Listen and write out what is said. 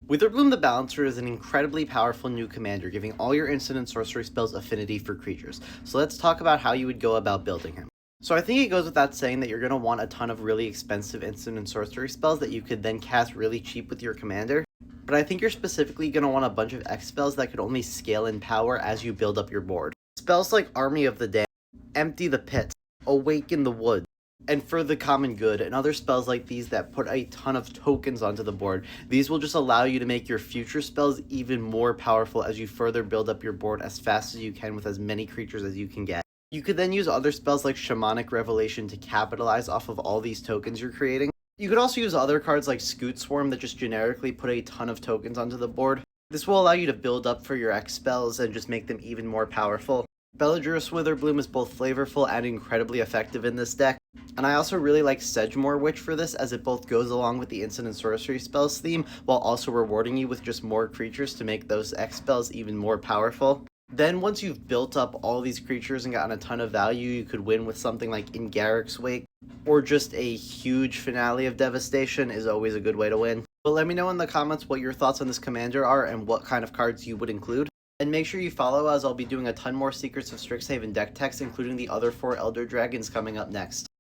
Witherbloom the Balancer is an incredibly powerful new commander, giving all your instant and sorcery spells affinity for creatures. So let's talk about how you would go about building him. So I think it goes without saying that you're going to want a ton of really expensive instant and sorcery spells that you could then cast really cheap with your commander. But I think you're specifically going to want a bunch of X spells that could only scale in power as you build up your board. Spells like Army of the Damned, Empty the Pits, Awaken the Woods, and For the Common Good, and other spells like these that put a ton of tokens onto the board. These will just allow you to make your future spells even more powerful as you further build up your board as fast as you can with as many creatures as you can get. You could then use other spells like Shamanic Revelation to capitalize off of all these tokens you're creating. You could also use other cards like Scoot Swarm that just generically put a ton of tokens onto the board. This will allow you to build up for your X spells and just make them even more powerful. Bellageous Witherbloom is both flavorful and incredibly effective in this deck, and I also really like Sedgemoor Witch for this, as it both goes along with the instant and sorcery spells theme while also rewarding you with just more creatures to make those X spells even more powerful. Then once you've built up all these creatures and gotten a ton of value, you could win with something like In Garruk's Wake, or just a huge Finale of Devastation is always a good way to win. But let me know in the comments what your thoughts on this commander are and what kind of cards you would include. And make sure you follow, as I'll be doing a ton more Secrets of Strixhaven deck techs, including the other 4 Elder Dragons coming up next.